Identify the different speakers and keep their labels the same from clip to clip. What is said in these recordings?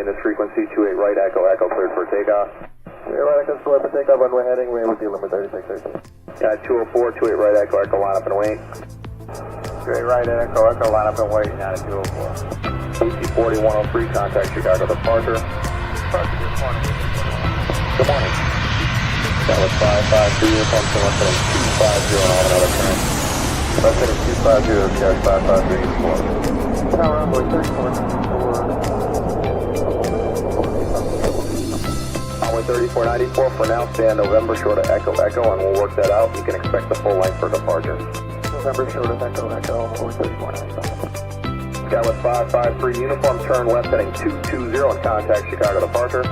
Speaker 1: in this frequency, 28 right, echo, echo, cleared for takeoff. 28 right, echo, cleared for takeoff, runway heading, way with limit 36. Yeah, 204, 28 right, echo, echo, line up and wait. 28 right, echo, echo, line up and wait, now at 204. EC40, 103, contact Chicago departure. Departure this morning. Good morning. That was 553, uniform, so left heading 250 and on another turn. Left heading 250, carry 553, uniform. Tower runway 34, runway 3494 for now, stand November short of echo, echo, and we'll work that out. You can expect the full length for departure. November short of echo, echo, runway 3494. Dallas 553, uniform, turn left heading 220 and contact Chicago departure.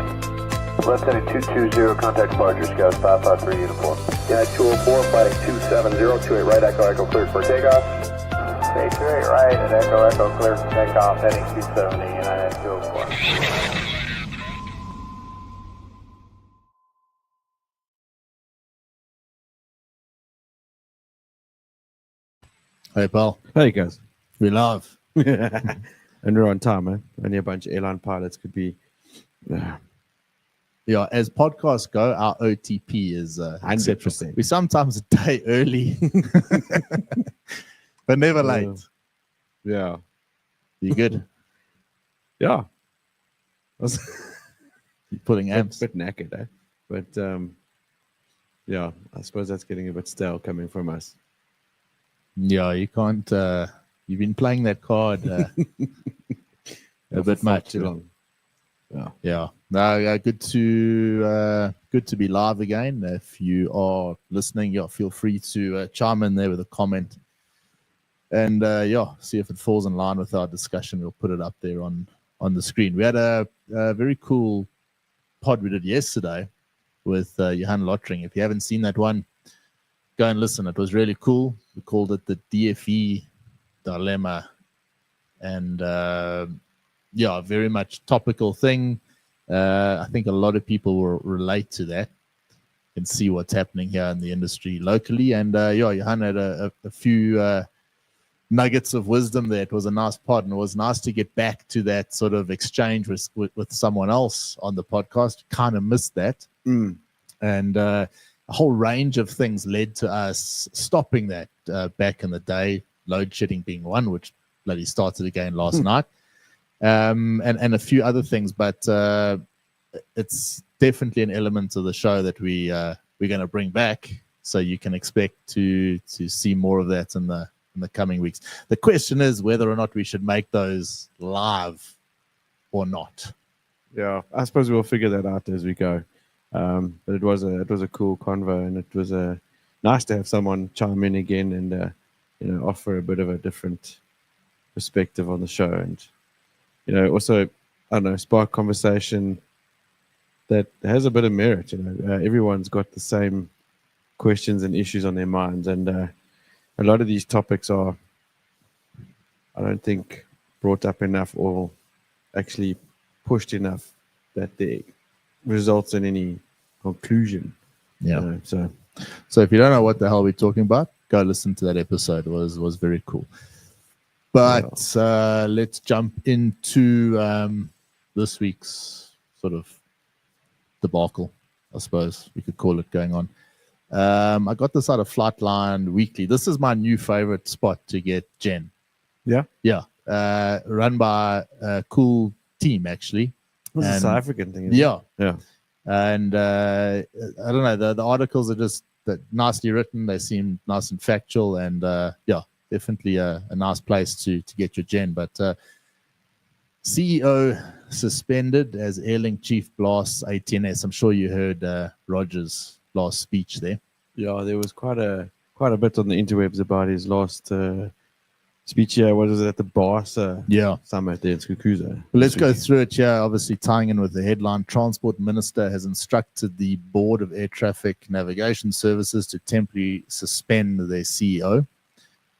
Speaker 1: Left heading 220, contact departure, Scouts 553, uniform. United 204, flighting 270, 28 right, echo, echo, cleared for takeoff. Okay, 28 right, and echo, echo, cleared for takeoff, heading 270, United 204.
Speaker 2: Hey, pal.
Speaker 3: Hey, guys.
Speaker 2: We love.
Speaker 3: And we're on time, man. Only a bunch of airline pilots could be.
Speaker 2: Yeah, as podcasts go, our OTP is
Speaker 3: 100%.
Speaker 2: We sometimes a day early, but never late.
Speaker 3: Yeah.
Speaker 2: You good?
Speaker 3: Yeah.
Speaker 2: You're putting amps.
Speaker 3: A bit knackered, eh? But, yeah, I suppose that's getting a bit stale coming from us.
Speaker 2: Yeah, you can't. You've been playing that card a bit much.
Speaker 3: Too long.
Speaker 2: Yeah. No, good to be live again. If you are listening, feel free to chime in there with a comment, and see if it falls in line with our discussion. We'll put it up there on the screen. We had a very cool pod we did yesterday with Johan Lottering. If you haven't seen that one, go and listen. It was really cool. We called it the DFE dilemma, and very much topical thing. I think a lot of people will relate to that and see what's happening here in the industry locally. And Johan had a few nuggets of wisdom there. It was a nice pod, and it was nice to get back to that sort of exchange with someone else on the podcast. Kind of missed that. And a whole range of things led to us stopping that back in the day, load shedding being one, which bloody started again last night. And a few other things, but it's definitely an element of the show that we're going to bring back, so you can expect to see more of that in the coming weeks. The question is whether or not we should make those live or not.
Speaker 3: Yeah, I suppose we'll figure that out as we go. But it was a cool convo, and it was nice to have someone chime in again and offer a bit of a different perspective on the show, and also, I don't know, spark conversation that has a bit of merit. Everyone's got the same questions and issues on their minds, and a lot of these topics are, I don't think, brought up enough or actually pushed enough that they results in any conclusion.
Speaker 2: Yeah.
Speaker 3: So
Speaker 2: if you don't know what the hell we're talking about, go listen to that episode. It was very cool. But let's jump into this week's sort of debacle, I suppose we could call it, going on. I got this out of Flightline Weekly. This is my new favorite spot to get Gen.
Speaker 3: Yeah?
Speaker 2: Yeah. Run by a cool team, actually.
Speaker 3: It's a South African thing, isn't
Speaker 2: yeah.
Speaker 3: it? Yeah.
Speaker 2: And I don't know, the articles are just nicely written. They seem nice and factual, and definitely a nice place to get your Gen. But CEO suspended as Airlink chief blasts ATNS. I'm sure you heard Roger's last speech there.
Speaker 3: Yeah, there was quite a bit on the interwebs about his last speech here. What was it, at the Barca summit there in Skukuza?
Speaker 2: Well, let's go through it here. Obviously, tying in with the headline, Transport Minister has instructed the Board of Air Traffic Navigation Services to temporarily suspend their CEO.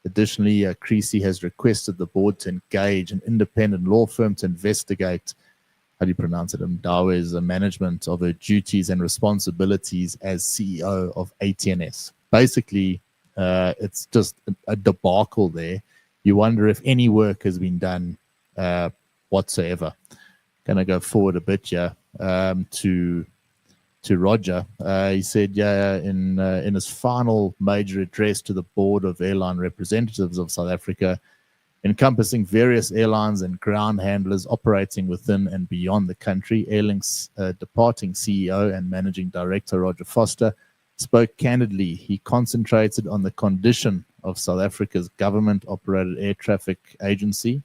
Speaker 2: Additionally, Creasy has requested the board to engage an independent law firm to investigate, how do you pronounce it, Mdawe's management of her duties and responsibilities as CEO of ATNS. Basically, it's just a debacle there. You wonder if any work has been done whatsoever. gonna go forward a bit here to Roger. He said, in his final major address to the board of airline representatives of South Africa, encompassing various airlines and ground handlers operating within and beyond the country, Airlink's departing CEO and managing director Roger Foster spoke candidly. He concentrated on the condition of South Africa's government-operated air traffic agency,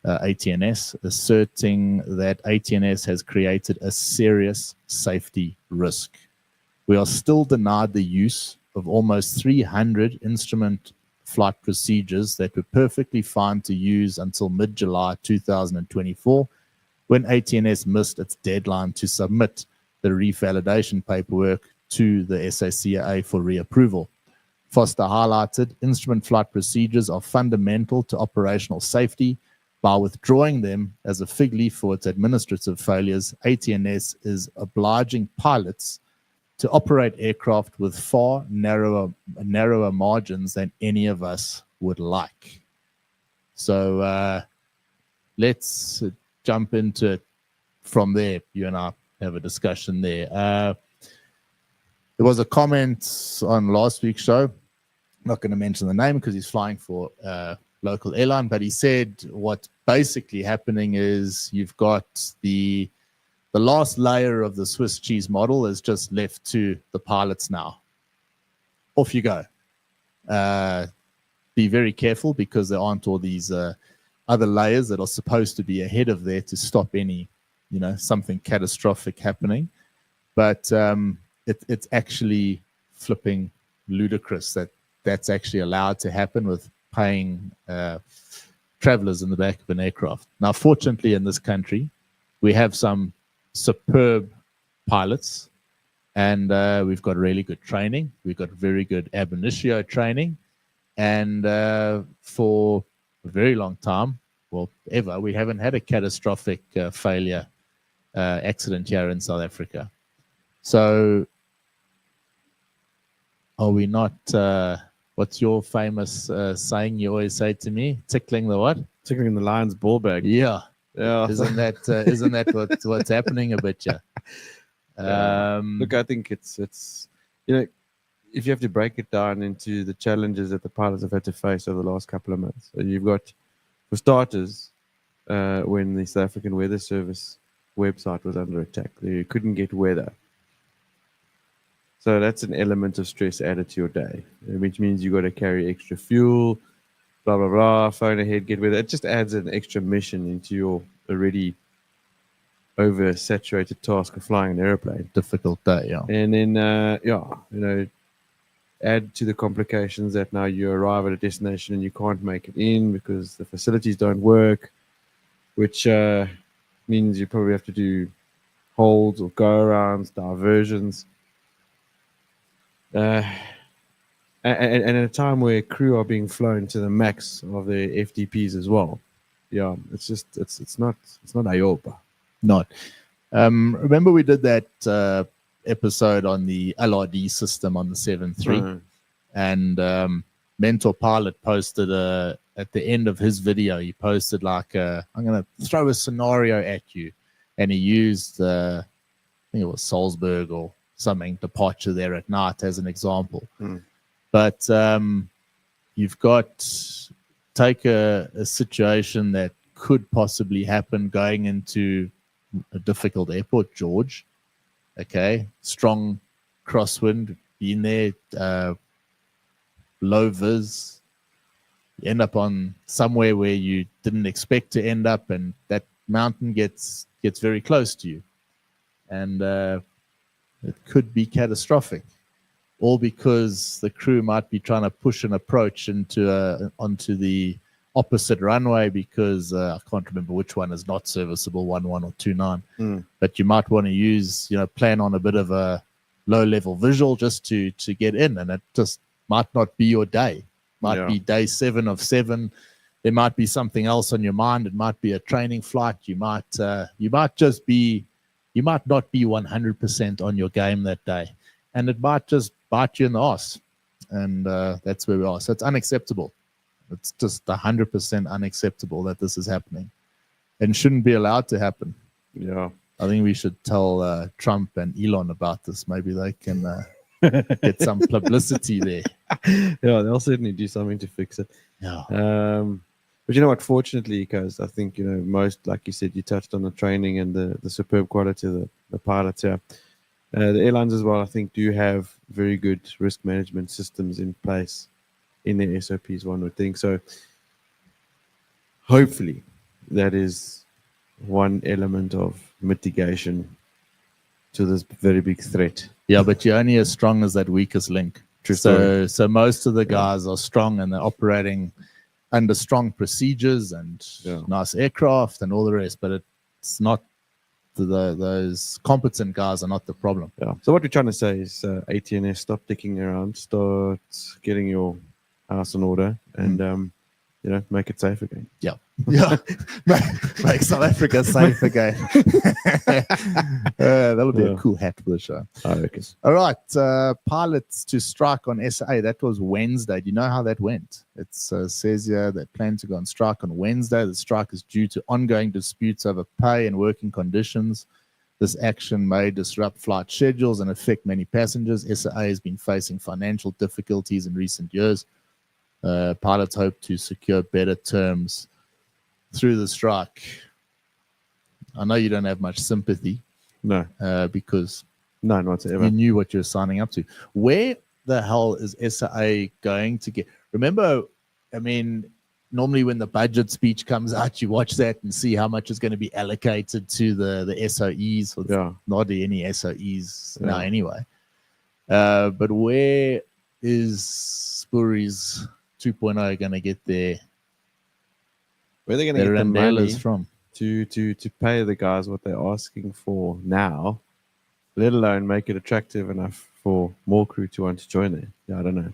Speaker 2: ATNS, asserting that ATNS has created a serious safety risk. We are still denied the use of almost 300 instrument flight procedures that were perfectly fine to use until mid-July 2024, when ATNS missed its deadline to submit the revalidation paperwork to the SACA for reapproval. Foster highlighted instrument flight procedures are fundamental to operational safety. By withdrawing them as a fig leaf for its administrative failures, ATNS is obliging pilots to operate aircraft with far narrower margins than any of us would like. So let's jump into it from there. You and I have a discussion there. There was a comment on last week's show. I'm not going to mention the name because he's flying for local airline, but he said what's basically happening is you've got the last layer of the Swiss cheese model is just left to the pilots now. Off you go. Be very careful because there aren't all these other layers that are supposed to be ahead of there to stop any, something catastrophic happening. But it's actually flipping ludicrous that that's actually allowed to happen with paying travelers in the back of an aircraft. Now, fortunately, in this country, we have some superb pilots, and we've got really good training. We've got very good ab initio training, and for a very long time, well, ever, we haven't had a catastrophic failure accident here in South Africa. So, are we not? What's your famous saying you always say to me? Tickling the what?
Speaker 3: Tickling the lion's ball bag.
Speaker 2: Yeah.
Speaker 3: Yeah.
Speaker 2: Isn't that what's happening a bit, yeah?
Speaker 3: Look, I think it's if you have to break it down into the challenges that the pilots have had to face over the last couple of months. So you've got, for starters, when the South African Weather Service website was under attack, you couldn't get weather. So that's an element of stress added to your day, which means you got to carry extra fuel, blah, blah, blah, phone ahead, get weather. It just adds an extra mission into your already oversaturated task of flying an airplane.
Speaker 2: Difficult day, yeah.
Speaker 3: And then, add to the complications that now you arrive at a destination and you can't make it in because the facilities don't work, which means you probably have to do holds or go-arounds, diversions. And at a time where crew are being flown to the max of their FDPs as well, yeah, it's not Ayopa.
Speaker 2: Not. Remember we did that episode on the LRD system on the 7.3, and Mentor Pilot posted at the end of his video, he posted like I'm going to throw a scenario at you, and he used I think it was Salzburg or something, departure there at night as an example. But you've got, take a situation that could possibly happen going into a difficult airport, George. Okay, strong crosswind, being there, low vis, you end up on somewhere where you didn't expect to end up, and that mountain gets very close to you, and it could be catastrophic, all because the crew might be trying to push an approach onto the opposite runway because I can't remember which one is not serviceable, 11 or 29. But you might want to use, plan on a bit of a low-level visual just to get in, and it just might not be your day. Might be day 7 of 7. There might be something else on your mind. It might be a training flight. You might not be 100% on your game that day, and it might just bite you in the ass, and that's where we are. So it's unacceptable. It's just 100% unacceptable that this is happening, and shouldn't be allowed to happen.
Speaker 3: Yeah.
Speaker 2: I think we should tell Trump and Elon about this. Maybe they can get some publicity there.
Speaker 3: Yeah, they'll certainly do something to fix it.
Speaker 2: Yeah.
Speaker 3: But you know what? Fortunately, because I think, most, like you said, you touched on the training and the superb quality of the pilots here. The airlines as well, I think, do have very good risk management systems in place in their SOPs, one would think. So hopefully that is one element of mitigation to this very big threat.
Speaker 2: Yeah, but you're only as strong as that weakest link.
Speaker 3: True story.
Speaker 2: So most of the guys are strong and they're operating under strong procedures and nice aircraft and all the rest, but it's not those competent guys are not the problem.
Speaker 3: Yeah. So what we're trying to say is ATNS, stop dicking around, start getting your house in order and make it safe again.
Speaker 2: Yeah. Yeah. Make South Africa safe again. That'll be a cool hat for the show.
Speaker 3: I reckon.
Speaker 2: All right. Pilots to strike on SA. That was Wednesday. Do you know how that went? It says here they plan to go on strike on Wednesday. The strike is due to ongoing disputes over pay and working conditions. This action may disrupt flight schedules and affect many passengers. SA has been facing financial difficulties in recent years. Pilots hope to secure better terms through the strike. I know you don't have much sympathy.
Speaker 3: No.
Speaker 2: Because
Speaker 3: not whatsoever.
Speaker 2: You knew what you were signing up to. Where the hell is SAA going to get? Remember, I mean, normally when the budget speech comes out, you watch that and see how much is going to be allocated to the SOEs. Not any SOEs now anyway. But where is Spuri's 2.0 going to get their
Speaker 3: where are they going to get the money
Speaker 2: from
Speaker 3: to pay the guys what they're asking for now, let alone make it attractive enough for more crew to want to join there? Yeah, I don't know.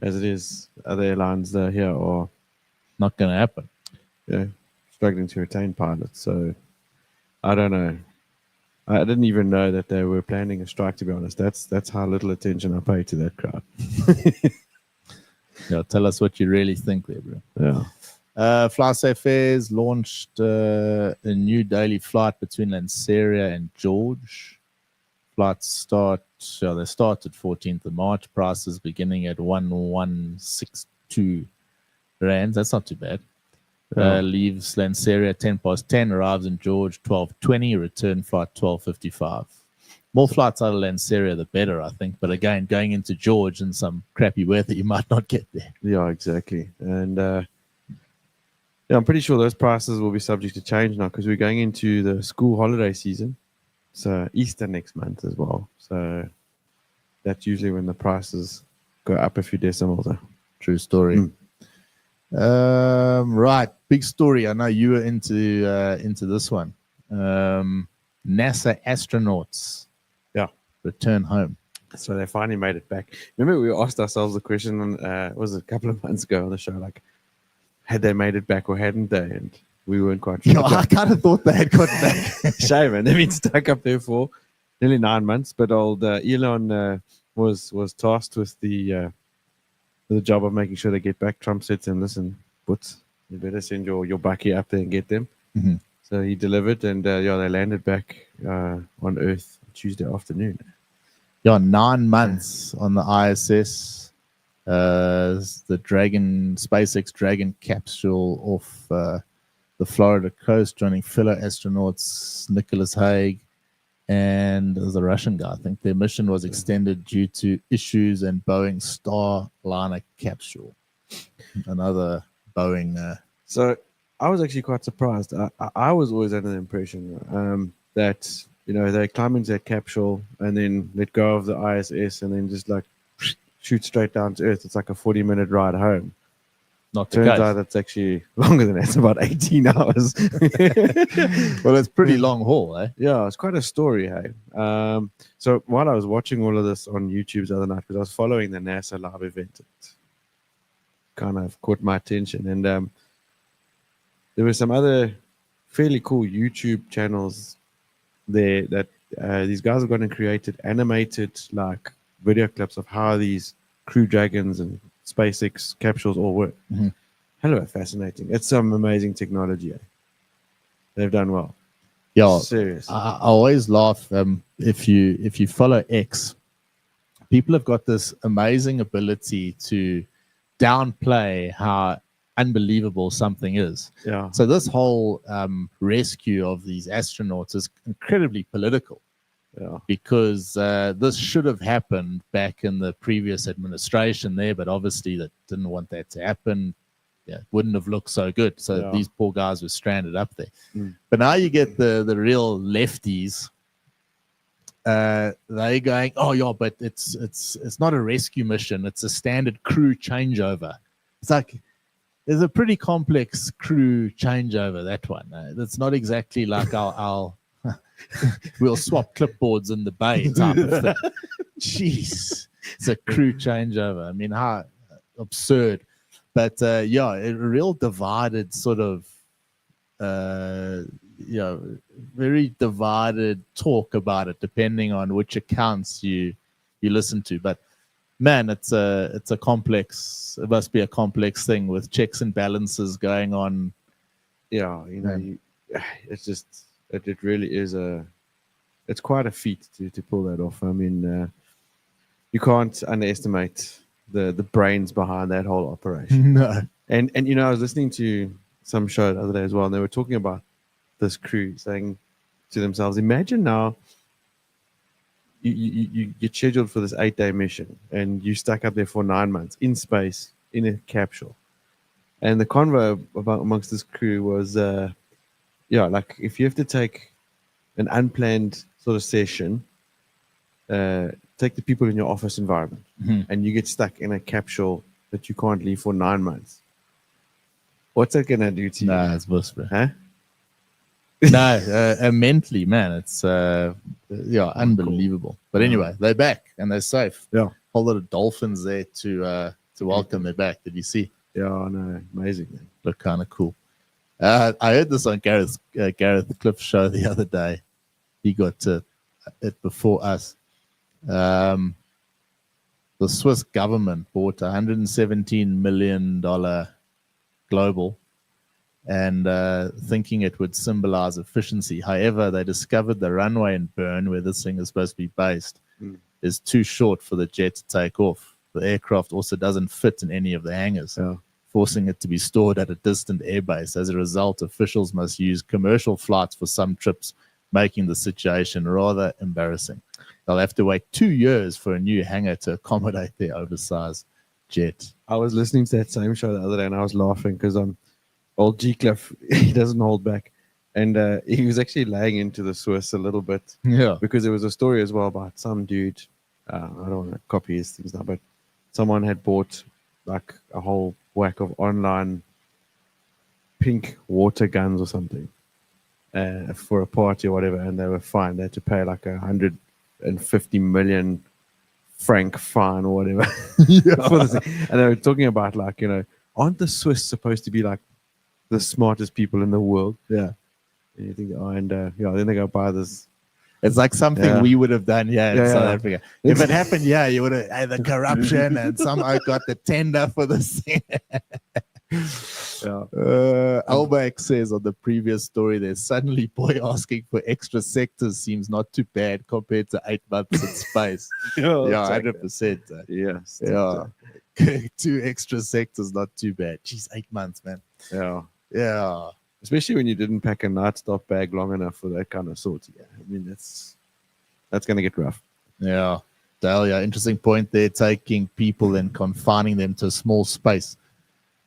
Speaker 3: As it is, other airlines here are
Speaker 2: not going to happen.
Speaker 3: Yeah, struggling to retain pilots. So I don't know. I didn't even know that they were planning a strike, to be honest. That's how little attention I pay to that crowd.
Speaker 2: Yeah, tell us what you really think there, bro.
Speaker 3: Yeah.
Speaker 2: FlySafair launched a new daily flight between Lanseria and George. Flights start at 14th of March. Prices beginning at 1162 rands. That's not too bad. Leaves Lanseria 10:10, arrives in George 12:20, return flight 12:55. More flights out of Lanseria, the better, I think. But again, going into George in some crappy weather, you might not get there.
Speaker 3: Yeah, exactly. And I'm pretty sure those prices will be subject to change now because we're going into the school holiday season. So Easter next month as well. So that's usually when the prices go up a few decimals.
Speaker 2: True story. Right, big story. I know you were into this one. NASA astronauts, return home.
Speaker 3: So they finally made it back. Remember, we asked ourselves the question, was it a couple of months ago on the show, like, had they made it back or hadn't they? And we weren't quite sure.
Speaker 2: No, I kind of thought they had got back.
Speaker 3: Shame, man. They've been stuck up there for nearly 9 months. But old Elon was tasked with the job of making sure they get back. Trump said to him, listen, Butz, you better send your bucky up there and get them.
Speaker 2: Mm-hmm.
Speaker 3: So he delivered, and they landed back on Earth Tuesday afternoon.
Speaker 2: 9 months on the ISS. The SpaceX Dragon capsule off the Florida coast, joining fellow astronauts Nicholas Hague and there's a Russian guy. I think their mission was extended due to issues and Boeing Starliner capsule. Another Boeing.
Speaker 3: So I was actually quite surprised. I was always under the impression that they climb into that capsule and then let go of the ISS and then just like shoot straight down to Earth. It's like a 40-minute ride home.
Speaker 2: Not
Speaker 3: Turns out that's actually longer than that. It's about 18 hours.
Speaker 2: Well, it's pretty long haul, eh?
Speaker 3: Yeah, it's quite a story, hey. So while I was watching all of this on YouTube the other night, because I was following the NASA live event, it kind of caught my attention. And there were some other fairly cool YouTube channels there that these guys have gone and created animated like video clips of how these Crew Dragons and SpaceX capsules all work.
Speaker 2: Mm-hmm.
Speaker 3: Hello, fascinating. It's some amazing technology. Eh? They've done well.
Speaker 2: Yeah,
Speaker 3: Serious.
Speaker 2: I always laugh. If you follow X, people have got this amazing ability to downplay how unbelievable something is.
Speaker 3: Yeah.
Speaker 2: So this whole rescue of these astronauts is incredibly political.
Speaker 3: Yeah.
Speaker 2: Because this should have happened back in the previous administration there, but obviously they didn't want that to happen. Yeah, it wouldn't have looked so good. So these poor guys were stranded up there. But now you get the real lefties. They going, oh yeah, but it's not a rescue mission. It's a standard crew changeover. It's like there's a pretty complex crew changeover. That one. It's not exactly like I'll we'll swap clipboards in the bay type of thing. Jeez, it's a crew changeover. I mean, how absurd. But yeah, a real divided sort of, very divided talk about it, depending on which accounts you listen to. But man, it's a complex. It must be a complex thing with checks and balances going on.
Speaker 3: Yeah, it's just it really is it's quite a feat to pull that off. I mean, you can't underestimate the brains behind that whole operation.
Speaker 2: No.
Speaker 3: And I was listening to some show the other day as well, and they were talking about this crew saying to themselves, imagine now you get scheduled for this 8-day mission and you stuck up there for 9 months in space in a capsule. And the convo amongst this crew was, like if you have to take an unplanned sort of session, take the people in your office environment, and you get stuck in a capsule that you can't leave for 9 months. What's that gonna do to you?
Speaker 2: Nah, it's whisper.
Speaker 3: Huh?
Speaker 2: No, mentally, man, it's unbelievable. But anyway, they're back and they're safe.
Speaker 3: Yeah,
Speaker 2: whole lot of dolphins there to welcome them back. Did you see?
Speaker 3: Yeah, I know, amazing. Man.
Speaker 2: Look kind of cool. I heard this on Gareth Cliff's show the other day. He got it before us. The Swiss government bought $117 million global, and thinking it would symbolize efficiency. However, they discovered the runway in Bern, where this thing is supposed to be based, is too short for the jet to take off. The aircraft also doesn't fit in any of the hangars, forcing it to be stored at a distant airbase. As a result, officials must use commercial flights for some trips, making the situation rather embarrassing. They'll have to wait 2 years for a new hangar to accommodate their oversized jet.
Speaker 3: I was listening to that same show the other day and I was laughing because old G Cliff, he doesn't hold back. And he was actually laying into the Swiss a little bit.
Speaker 2: Yeah.
Speaker 3: Because there was a story as well about some dude, I don't want to copy his things now, but someone had bought like a whole whack of online pink water guns or something for a party or whatever, and they were fined. They had to pay like 150 million franc fine or whatever. For this thing. And they were talking about like, aren't the Swiss supposed to be like the smartest people in the world?
Speaker 2: Yeah.
Speaker 3: And you think, then they go buy this.
Speaker 2: It's like something we would have done in South Africa. If it happened, you would have had the corruption and somehow got the tender for this thing. Albeck says on the previous story, there's suddenly boy asking for extra sectors seems not too bad compared to 8 months in space. 100%.
Speaker 3: Yes.
Speaker 2: Yeah. 2 extra sectors, not too bad. Jeez, 8 months, man. Yeah.
Speaker 3: Especially when you didn't pack a night stop bag long enough for that kind of sort. Yeah, I mean that's going to get rough.
Speaker 2: Yeah, Dahlia, interesting point there. Taking people and confining them to a small space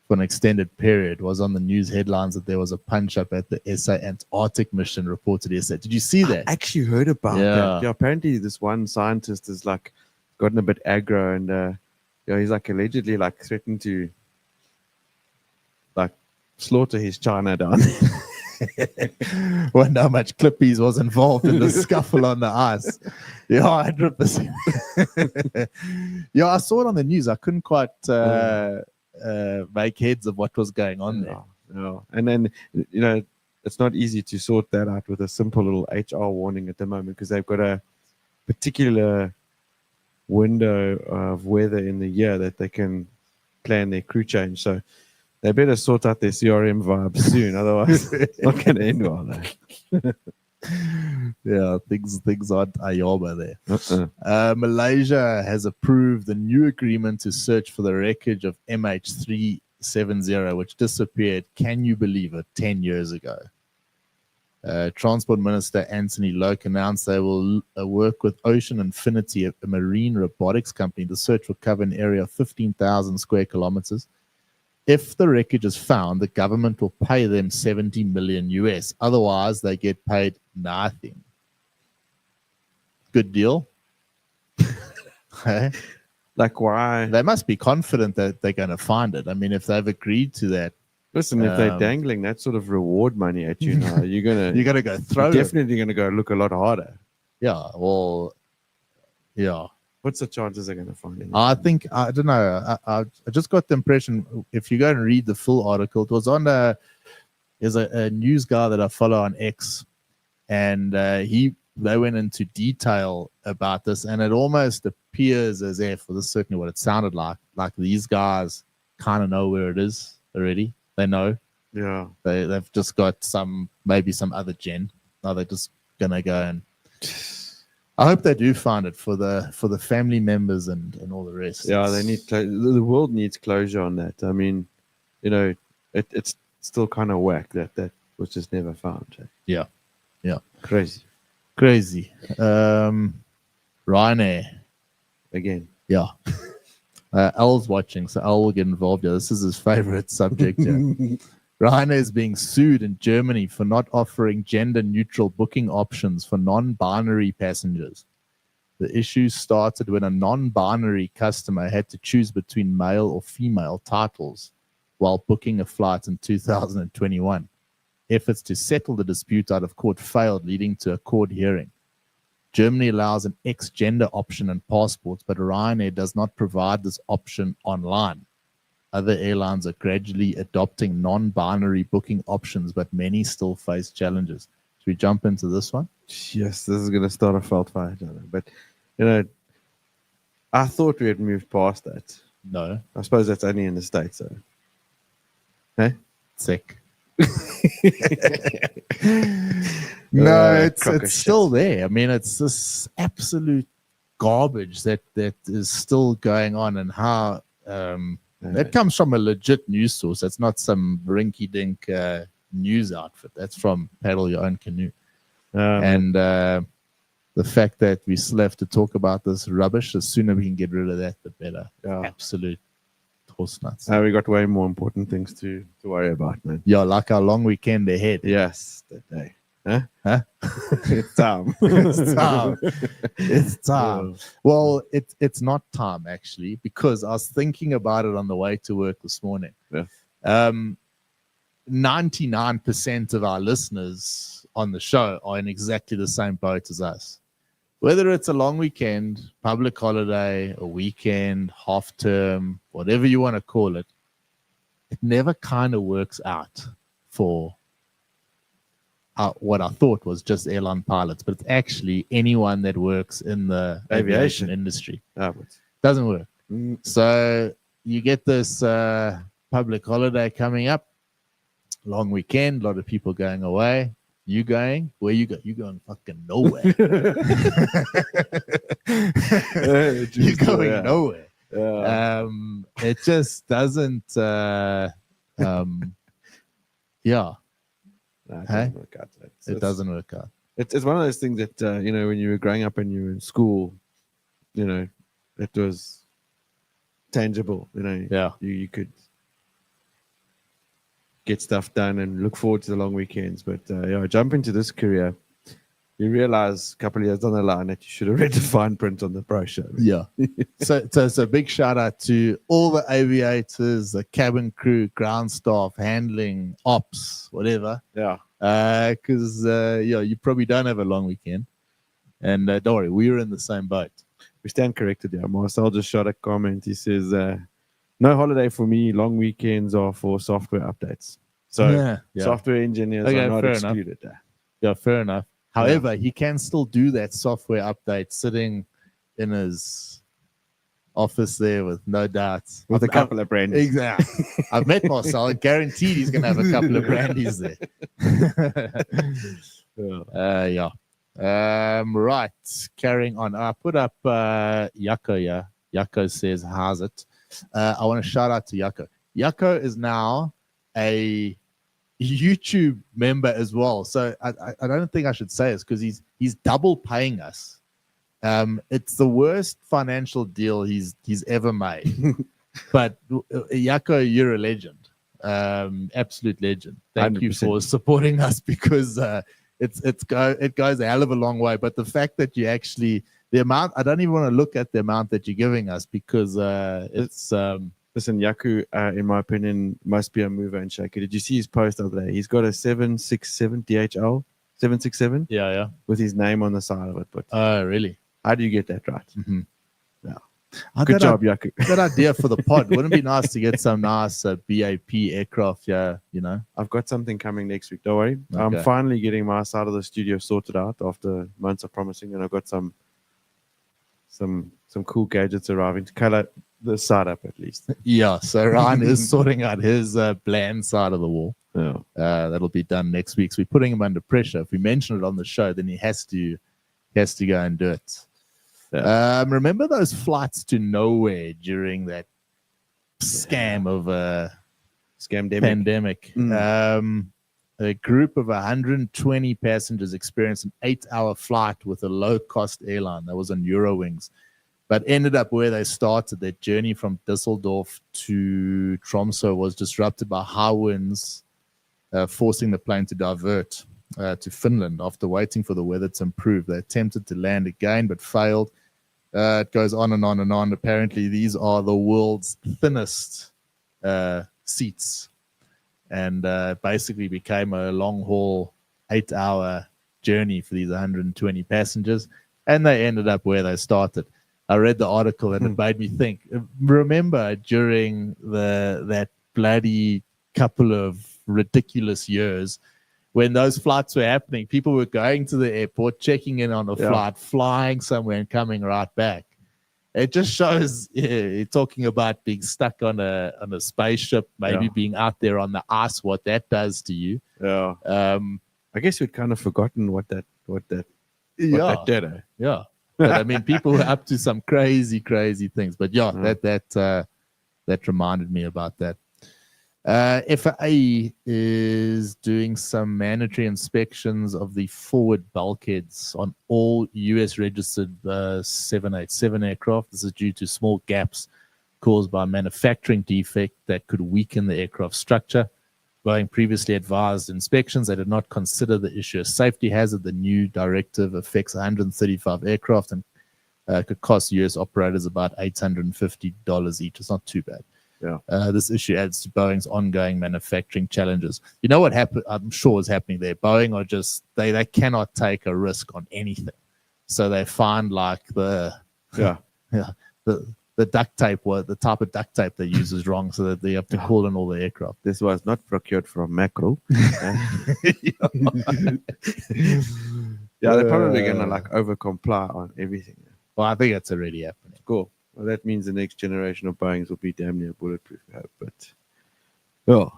Speaker 2: for an extended period was on the news headlines that there was a punch up at the SA Antarctic mission. Reported SA. Did you see that?
Speaker 3: I actually heard about that. Yeah, apparently this one scientist has like gotten a bit aggro and he's like allegedly like threatened to like slaughter his China down.
Speaker 2: Wonder how much Clippies was involved in the scuffle on the ice. 100%. I saw it on the news. I couldn't quite make heads of what was going on there.
Speaker 3: Yeah. And then, it's not easy to sort that out with a simple little HR warning at the moment because they've got a particular window of weather in the year that they can plan their crew change. So they better sort out their CRM vibes soon, otherwise it's not going to end well.
Speaker 2: Yeah, things aren't ayaba there.
Speaker 3: Uh-uh.
Speaker 2: Malaysia has approved a new agreement to search for the wreckage of MH370, which disappeared, can you believe it, 10 years ago. Transport Minister Anthony Loke announced they will work with Ocean Infinity, a marine robotics company. The search will cover an area of 15,000 square kilometers. If the wreckage is found, the government will pay them 70 million US. Otherwise, they get paid nothing. Good deal.
Speaker 3: Like, why?
Speaker 2: They must be confident that they're going to find it. I mean, if they've agreed to that,
Speaker 3: Listen, if they're dangling that sort of reward money at you now, you're
Speaker 2: gonna go throw
Speaker 3: you're
Speaker 2: it.
Speaker 3: definitely gonna go look a lot harder.
Speaker 2: Yeah, well, yeah.
Speaker 3: What's the chances they're gonna find it?
Speaker 2: I think, I don't know. I just got the impression, if you go and read the full article, it was on there's a news guy that I follow on X, and they went into detail about this, and it almost appears as if, well, this is certainly what it sounded like these guys kind of know where it is already. They know.
Speaker 3: Yeah.
Speaker 2: They've just got maybe some other gen. Now they're just gonna go and. I hope they do find it for the family members and all the rest.
Speaker 3: Yeah, they need the world needs closure on that. I mean, it's still kind of whack that was just never found.
Speaker 2: Yeah.
Speaker 3: Crazy.
Speaker 2: Ryanair
Speaker 3: Again.
Speaker 2: Yeah. Al's watching, so Al will get involved here. This is his favorite subject here. Ryanair is being sued in Germany for not offering gender-neutral booking options for non-binary passengers. The issue started when a non-binary customer had to choose between male or female titles while booking a flight in 2021. Efforts to settle the dispute out of court failed, leading to a court hearing. Germany allows an ex-gender option in passports, but Ryanair does not provide this option online. Other airlines are gradually adopting non-binary booking options, but many still face challenges. Should we jump into this one?
Speaker 3: Yes, this is going to start a felt fire, but I thought we had moved past that.
Speaker 2: No.
Speaker 3: I suppose that's only in the States, though. Hey?
Speaker 2: Sick. No, it's still there. I mean, it's this absolute garbage that is still going on, and how that comes from a legit news source. That's not some rinky-dink news outfit. That's from Paddle Your Own Canoe. And the fact that we still have to talk about this rubbish, the sooner we can get rid of that, the better.
Speaker 3: Yeah.
Speaker 2: Absolute horse nuts.
Speaker 3: We got way more important things to worry about, man.
Speaker 2: Yeah, like our long weekend ahead.
Speaker 3: Yes, that day. Huh?
Speaker 2: It's time. It's time. Well, it's not time, actually, because I was thinking about it on the way to work this morning.
Speaker 3: Yeah.
Speaker 2: 99% of our listeners on the show are in exactly the same boat as us. Whether it's a long weekend, public holiday, a weekend, half term, whatever you want to call it, it never kind of works out for what I thought was just airline pilots, but it's actually anyone that works in the aviation industry. Doesn't work. So you get this public holiday coming up, long weekend, a lot of people going away. You going? Where you go? You going fucking nowhere. You're going nowhere.
Speaker 3: Yeah.
Speaker 2: It just doesn't. Yeah.
Speaker 3: No, it doesn't work out.
Speaker 2: It doesn't work out.
Speaker 3: It's one of those things that when you were growing up and you were in school, it was tangible.
Speaker 2: Yeah.
Speaker 3: You could get stuff done and look forward to the long weekends. But jump into this career, you realize a couple of years down the line that you should have read the fine print on the brochure.
Speaker 2: Yeah. So it's a big shout out to all the aviators, the cabin crew, ground staff, handling, ops, whatever.
Speaker 3: Yeah.
Speaker 2: Because you probably don't have a long weekend. And don't worry, we're in the same boat.
Speaker 3: We stand corrected here. Marcel just shot a comment. He says, no holiday for me. Long weekends are for software updates. So software engineers are not excluded.
Speaker 2: Yeah, fair enough. However, he can still do that software update sitting in his office there with no doubts.
Speaker 3: With a couple of brandies.
Speaker 2: Exactly. I've met Marcel. Guaranteed he's going to have a couple of brandies there.
Speaker 3: Yeah.
Speaker 2: Right. Carrying on. I put up Yako. Yeah. Yako says, "How's it?" I want to shout out to Yako. Yako is now a YouTube member as well. So I don't think I should say this because he's double paying us. It's the worst financial deal he's ever made. But Yako, you're a legend. Absolute legend. Thank 100%. You for supporting us because it goes a hell of a long way. But the fact that you actually the amount, I don't even want to look at the amount that you're giving us because it's
Speaker 3: listen, Yaku, in my opinion, must be a mover and shaker. Did you see his post the other day? He's got a 767 DHL 767.
Speaker 2: Yeah.
Speaker 3: With his name on the side of it. But
Speaker 2: oh, really?
Speaker 3: How do you get that right?
Speaker 2: Mm-hmm.
Speaker 3: Yeah. Good job, Yaku.
Speaker 2: Good idea for the pod. Wouldn't it be nice to get some nice BAP aircraft? Yeah, you know.
Speaker 3: I've got something coming next week. Don't worry.
Speaker 2: Okay.
Speaker 3: I'm finally getting my side of the studio sorted out after months of promising, and I've got some cool gadgets arriving to color the side up at least.
Speaker 2: Yeah. So Ryan is sorting out his bland side of the wall.
Speaker 3: Yeah.
Speaker 2: That'll be done next week. So we're putting him under pressure. If we mention it on the show, then he has to go and do it. Yeah. Remember those flights to nowhere during that scam of pandemic? A group of 120 passengers experienced an 8-hour flight with a low-cost airline that was on Eurowings, but ended up where they started. Their journey from Düsseldorf to Tromsø was disrupted by high winds, forcing the plane to divert to Finland after waiting for the weather to improve. They attempted to land again but failed. It goes on and on and on. Apparently, these are the world's thinnest seats, and basically became a long-haul 8-hour journey for these 120 passengers, and they ended up where they started. I read the article and it made me think. Remember during that bloody couple of ridiculous years when those flights were happening, people were going to the airport, checking in on a flight, flying somewhere and coming right back. It just shows talking about being stuck on a spaceship, maybe being out there on the ice, what that does to you.
Speaker 3: Yeah. I guess we'd kind of forgotten what that did.
Speaker 2: Yeah. But I mean, people were up to some crazy things. But that reminded me about that. FAA is doing some mandatory inspections of the forward bulkheads on all US registered 787 aircraft. This is due to small gaps caused by a manufacturing defect that could weaken the aircraft structure. Boeing previously advised inspections. They did not consider the issue a safety hazard. The new directive affects 135 aircraft and could cost US operators about $850 each. It's not too bad.
Speaker 3: Yeah.
Speaker 2: This issue adds to Boeing's ongoing manufacturing challenges. You know what I'm sure is happening there. Boeing are just they cannot take a risk on anything, so they find like the duct tape, the type of duct tape they use is wrong, so that they have to call in all the aircraft.
Speaker 3: This was not procured from Macro. They're probably gonna like over comply on everything.
Speaker 2: Well, I think that's already happening.
Speaker 3: Cool. Well, that means the next generation of Boeings will be damn near bulletproof, I hope.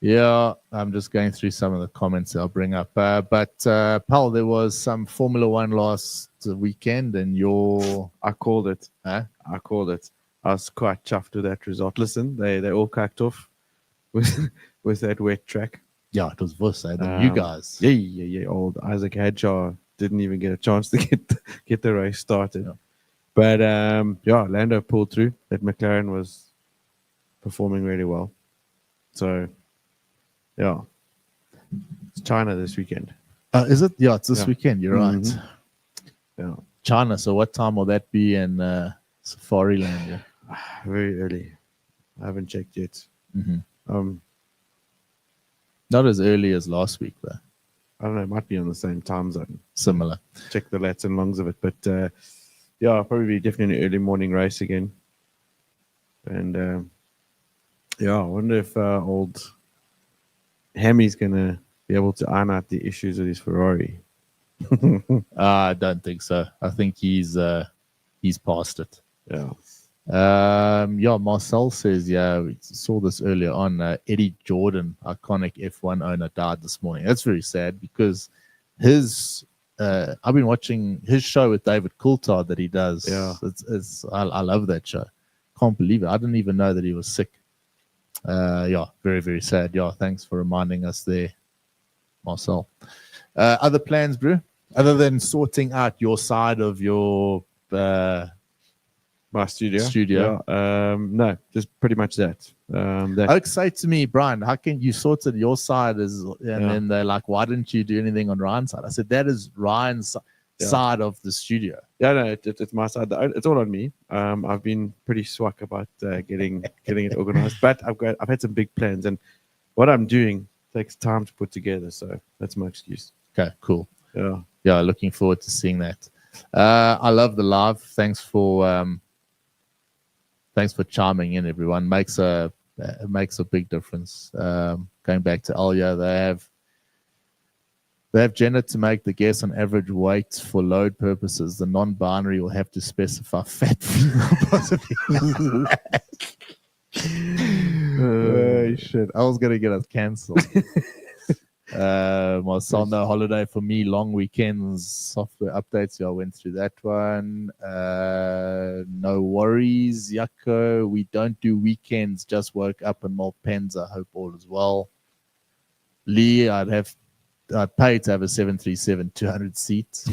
Speaker 2: Yeah, I'm just going through some of the comments I'll bring up. But Paul, there was some Formula One last weekend, and
Speaker 3: I called it.
Speaker 2: Huh?
Speaker 3: I called it. I was quite chuffed with that result. Listen, they all cracked off with that wet track.
Speaker 2: Yeah, it was Vos, you guys.
Speaker 3: Yeah. Old Isaac Hadshaw didn't even get a chance to get the race started. Yeah. But Lando pulled through. That McLaren was performing really well. So, yeah, it's China this weekend.
Speaker 2: Is it? Yeah, it's this weekend. You're right.
Speaker 3: Yeah,
Speaker 2: China. So, what time will that be in Safari Land? Yeah?
Speaker 3: Very early. I haven't checked yet.
Speaker 2: Mm-hmm. Not as early as last week, though.
Speaker 3: I don't know. It might be on the same time zone.
Speaker 2: Similar.
Speaker 3: Check the lats and longs of it, but. Yeah, probably be definitely an early morning race again. And I wonder if old Hammy's going to be able to iron out the issues with his Ferrari.
Speaker 2: I don't think so. I think he's past it.
Speaker 3: Yeah.
Speaker 2: Yeah, Marcel says, yeah, we saw this earlier on. Eddie Jordan, iconic F1 owner, died this morning. That's very sad because I've been watching his show with David Coulthard that he does.
Speaker 3: Yeah.
Speaker 2: I love that show. Can't believe it. I didn't even know that he was sick. Yeah, very, very sad. Yeah, thanks for reminding us there, Marcel. Other plans, bro? Other than sorting out your side of your
Speaker 3: my studio.
Speaker 2: Yeah.
Speaker 3: No, just pretty much that.
Speaker 2: Oak say to me, Brian, how can you sorted your side then they're like, why didn't you do anything on Ryan's side? I said, that is Ryan's side of the studio.
Speaker 3: Yeah, no, it's my side. It's all on me. I've been pretty swag about getting it organized, but I've had some big plans, and what I'm doing takes time to put together. So that's my excuse.
Speaker 2: Okay, cool.
Speaker 3: Yeah,
Speaker 2: looking forward to seeing that. I love the live. Thanks for chiming in, everyone. It makes a big difference. Going back to Alya, they have gendered to make the guess on average weight for load purposes. The non-binary will have to specify fat possibly. Oh, shit. I was going to get us cancelled. Marcel, no holiday for me. Long weekends, software updates. Yeah, I went through that one. No worries, Yako. We don't do weekends. Just woke up in Malpensa. Hope all is well. Lee, I'd pay to have a 737 200 seats.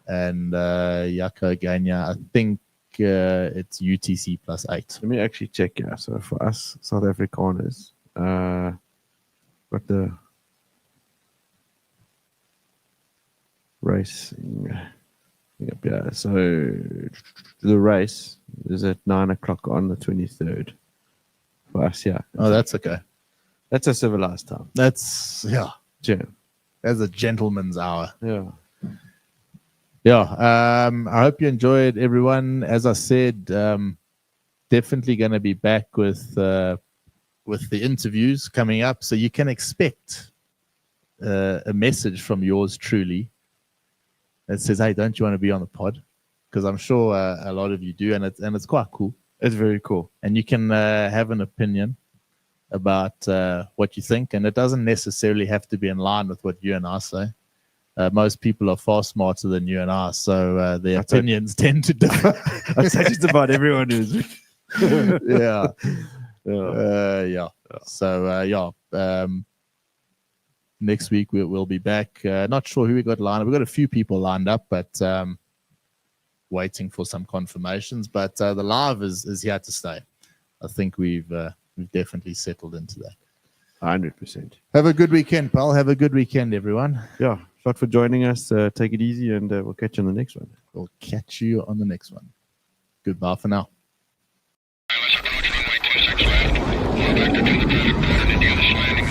Speaker 2: And Yako Ganya, I think it's UTC plus 8.
Speaker 3: Let me actually check. Yeah, so for us South Afrikaners, got the racing. Yeah, so the race is at 9 o'clock on the 23rd. For us, yeah.
Speaker 2: Oh, that's okay.
Speaker 3: That's a civilized time.
Speaker 2: That's That's a gentleman's hour.
Speaker 3: Yeah.
Speaker 2: I hope you enjoyed, everyone. As I said, definitely going to be back with the interviews coming up, so you can expect a message from yours truly that says, "Hey, don't you want to be on the pod?" Because I'm sure a lot of you do, and it's quite cool.
Speaker 3: It's very cool,
Speaker 2: and you can have an opinion about what you think, and it doesn't necessarily have to be in line with what you and I say. Most people are far smarter than you and I, so their opinions tend to differ.
Speaker 3: I'd say just about everyone is.
Speaker 2: Yeah. So next week we'll be back. Not sure who we got lined up. We've got a few people lined up, but waiting for some confirmations. But the live is here to stay. I think we've definitely settled into that.
Speaker 3: 100%.
Speaker 2: Have a good weekend, pal. Have a good weekend, everyone.
Speaker 3: Yeah. Thanks for joining us. Take it easy, and we'll catch you on the next one.
Speaker 2: We'll catch you on the next one. Goodbye for now.
Speaker 4: Runway 26 left. Back to the Parrock, Indiana's landing.